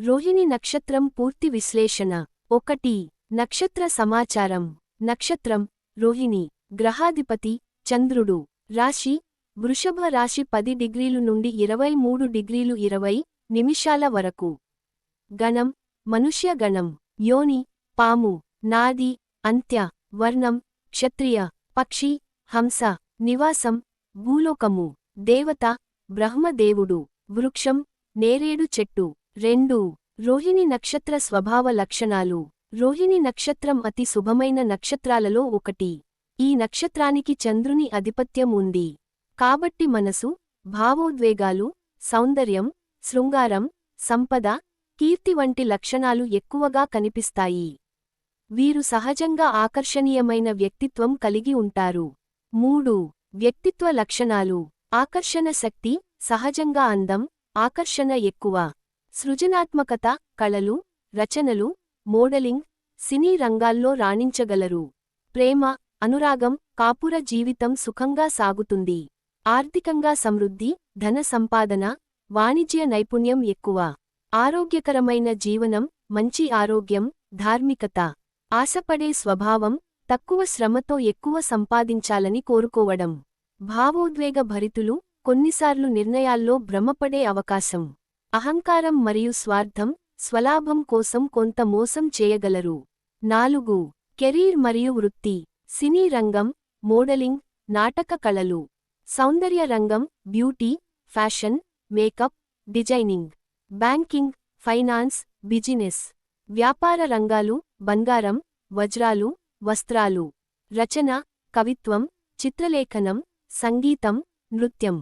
రోహిణి నక్షత్రం పూర్తి విశ్లేషణ. 1. నక్షత్ర సమాచారం. నక్షత్రం రోహిణి. గ్రహాధిపతి చంద్రుడు. రాశి వృషభ రాశి 10 డిగ్రీలు నుండి 23 డిగ్రీలు 20 నిమిషాల వరకు. గణం మనుష్య గణం. యోని పాము. నాది అంత్య. వర్ణం క్షత్రియ. పక్షి హంస. నివాసం భూలోకము. దేవత బ్రహ్మదేవుడు. వృక్షం నేరేడు చెట్టు. 2. రోహిణి నక్షత్ర స్వభావ లక్షణాలు. రోహిణి నక్షత్రం అతి శుభమైన నక్షత్రాలలో ఒకటి. ఈ నక్షత్రానికి చంద్రుని ఆధిపత్యం ఉంది. కాబట్టి మనసు, భావోద్వేగాలు, సౌందర్యం, శృంగారం, సంపద, కీర్తి వంటి లక్షణాలు ఎక్కువగా కనిపిస్తాయి. వీరు సహజంగా ఆకర్షణీయమైన వ్యక్తిత్వం కలిగి ఉంటారు. 3. వ్యక్తిత్వ లక్షణాలు. ఆకర్షణ శక్తి. సహజంగా అందం, ఆకర్షణ ఎక్కువ. సృజనాత్మకత, కళలు, రచనలు, మోడలింగ్, సినీ రంగాల్లో రాణించగలరు. ప్రేమ, అనురాగం, కాపుర జీవితం సుఖంగా సాగుతుంది. ఆర్థికంగా సమృద్ధి, ధన సంపాదన, వాణిజ్య నైపుణ్యం ఎక్కువ. ఆరోగ్యకరమైన జీవనం, మంచి ఆరోగ్యం, ధార్మికత. ఆశపడే స్వభావం, తక్కువ శ్రమతో ఎక్కువ సంపాదించాలని కోరుకోవడం. భావోద్వేగ భరితులు, కొన్నిసార్లు నిర్ణయాల్లో భ్రమపడే అవకాశం. అహంకారం మరియు స్వార్థం, స్వలాభం కోసం కొంత మోసం చేయగలరు. 4. కెరీర్ మరియు వృత్తి. సినీ రంగం, మోడలింగ్, నాటక కళలు. సౌందర్య రంగం, beauty, fashion, makeup, designing. Banking, finance, business. వ్యాపార రంగాలు, బంగారం, వజ్రాలు, వస్త్రాలు. రచన, కవిత్వం, చిత్రలేఖనం, సంగీతం, నృత్యం.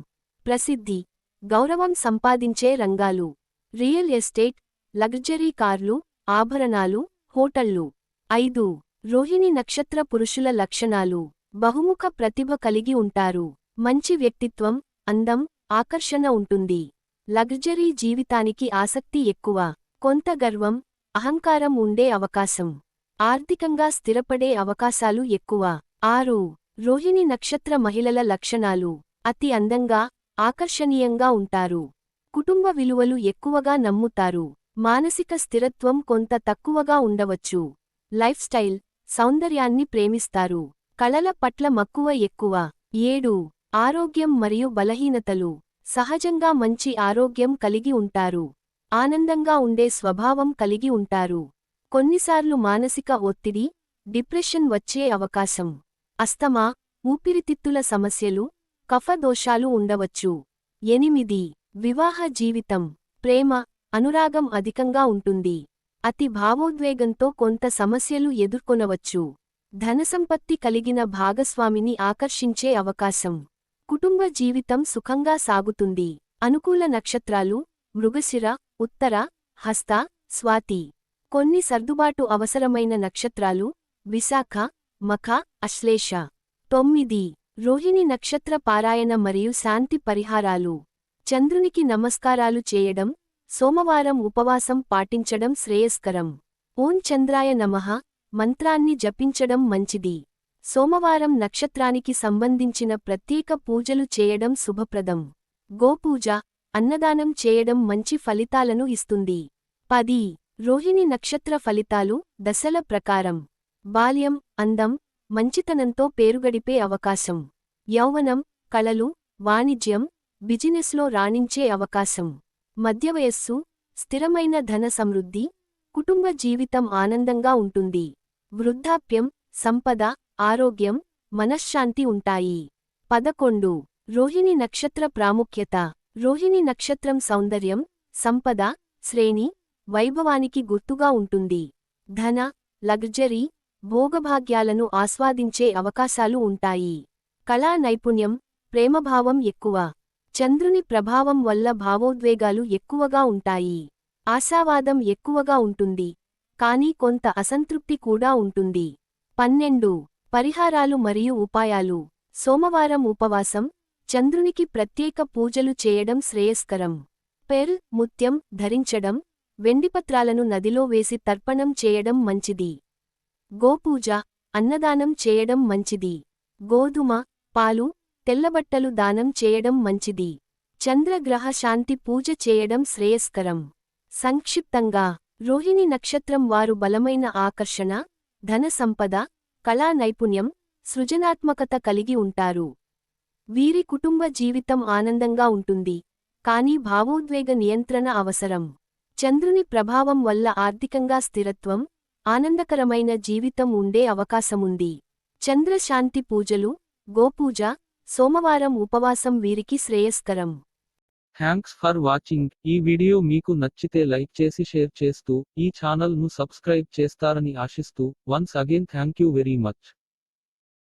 ప్రసిద్ధి, గౌరవం సంపాదించే రంగాలు. రియల్ ఎస్టేట్, లగ్జరీ కార్లు, ఆభరణాలు, హోటళ్లు. 5. రోహిణి నక్షత్ర పురుషుల లక్షణాలు. బహుముఖ ప్రతిభ కలిగి ఉంటారు. మంచి వ్యక్తిత్వం, అందం, ఆకర్షణ ఉంటుంది. లగ్జరీ జీవితానికి ఆసక్తి ఎక్కువ. కొంత గర్వం, అహంకారం ఉండే అవకాశం. ఆర్థికంగా స్థిరపడే అవకాశాలు ఎక్కువ. 6. రోహిణి నక్షత్ర మహిళల లక్షణాలు. అతి అందంగా, ఆకర్షణీయంగా ఉంటారు. కుటుంబ విలువలు ఎక్కువగా నమ్ముతారు. మానసిక స్థిరత్వం కొంత తక్కువగా ఉండవచ్చు. లైఫ్ స్టైల్, సౌందర్యాన్ని ప్రేమిస్తారు. కళల పట్ల మక్కువ ఎక్కువ. 7. ఆరోగ్యం మరియు బలహీనతలు. సహజంగా మంచి ఆరోగ్యం కలిగి ఉంటారు. ఆనందంగా ఉండే స్వభావం కలిగి ఉంటారు. కొన్నిసార్లు మానసిక ఒత్తిడి, డిప్రెషన్ వచ్చే అవకాశం. అస్తమా, ఊపిరితిత్తుల సమస్యలు, కఫ దోషాలు ఉండవచ్చు. 8. వివాహ జీవితం. ప్రేమ, అనురాగం అధికంగా ఉంటుంది. అతి భావోద్వేగంతో కొంత సమస్యలు ఎదుర్కొనవచ్చు. ధనసంపత్తి కలిగిన భాగస్వామిని ఆకర్షించే అవకాశం. కుటుంబ జీవితం సుఖంగా సాగుతుంది. అనుకూల నక్షత్రాలు మృగశిర, ఉత్తర, హస్త, స్వాతి. కొన్ని సర్దుబాటు అవసరమైన నక్షత్రాలు విశాఖ, మఖ, అశ్లేష. 9. రోహిణి నక్షత్ర పారాయణ మరియు శాంతి పరిహారాలు. చంద్రునికి నమస్కారాలు చేయడం, సోమవారం ఉపవాసం పాటించడం శ్రేయస్కరం. ఓం చంద్రాయ నమః మంత్రాన్ని జపించడం మంచిది. సోమవారం నక్షత్రానికి సంబంధించిన ప్రత్యేక పూజలు చేయడం శుభప్రదం. గోపూజ, అన్నదానం చేయడం మంచి ఫలితాలను ఇస్తుంది. 10. రోహిణి నక్షత్ర ఫలితాలు దశల ప్రకారం. బాల్యం, అందం, మంచితనంతో పేరుగడిపే అవకాశం. యౌవనం, కళలు, వాణిజ్యం, బిజినెస్లో రాణించే అవకాశం. మధ్యవయస్సు, స్థిరమైన ధన సమృద్ధి, కుటుంబ జీవితం ఆనందంగా ఉంటుంది. వృద్ధాప్యం, సంపద, ఆరోగ్యం, మనశ్శాంతి ఉంటాయి. 11. రోహిణి నక్షత్ర ప్రాముఖ్యత. రోహిణి నక్షత్రం సౌందర్యం, సంపద, శ్రేణి, వైభవానికి గుర్తుగా ఉంటుంది. ధన, లగ్జరీ, భోగభాగ్యాలను ఆస్వాదించే అవకాశాలు ఉంటాయి. కళా నైపుణ్యం, ప్రేమభావం ఎక్కువ. చంద్రుని ప్రభావం వల్ల భావోద్వేగాలు ఎక్కువగా ఉంటాయి. ఆశావాదం ఎక్కువగా ఉంటుంది. కానీ కొంత అసంతృప్తి కూడా ఉంటుంది. 12. పరిహారాలు మరియు ఉపాయాలు. సోమవారం ఉపవాసం, చంద్రునికి ప్రత్యేక పూజలు చేయడం శ్రేయస్కరం. పెర్ల్, ముత్యం ధరించడం, వెండిపత్రాలను నదిలో వేసి తర్పణం చేయడం మంచిది. గోపూజ, అన్నదానం చేయడం మంచిది. గోధుమ, పాలు, తెల్లబట్టలు దానం చేయడం మంచిది. చంద్రగ్రహ శాంతి పూజ చేయడం శ్రేయస్కరం. సంక్షిప్తంగా, రోహిణి నక్షత్రం వారు బలమైన ఆకర్షణ, ధన సంపద, కళా నైపుణ్యం, సృజనాత్మకత కలిగి ఉంటారు. వీరి కుటుంబ జీవితం ఆనందంగా ఉంటుంది, కానీ భావోద్వేగ నియంత్రణ అవసరం. చంద్రుని ప్రభావం వల్ల ఆర్థికంగా స్థిరత్వం, ఆనందకరమైన జీవితం ఉండే అవకాశముంది. చంద్రశాంతి పూజలు, గోపూజ, సోమవారం ఉపవాసం వీరికి శ్రేయస్కరం. Thanks for watching. ఈ వీడియో మీకు నచ్చితే లైక్ చేసి షేర్ చేస్తూ ఈ ఛానల్ ను సబ్స్క్రైబ్ చేస్తారని ఆశిస్తూ once again thank you very much.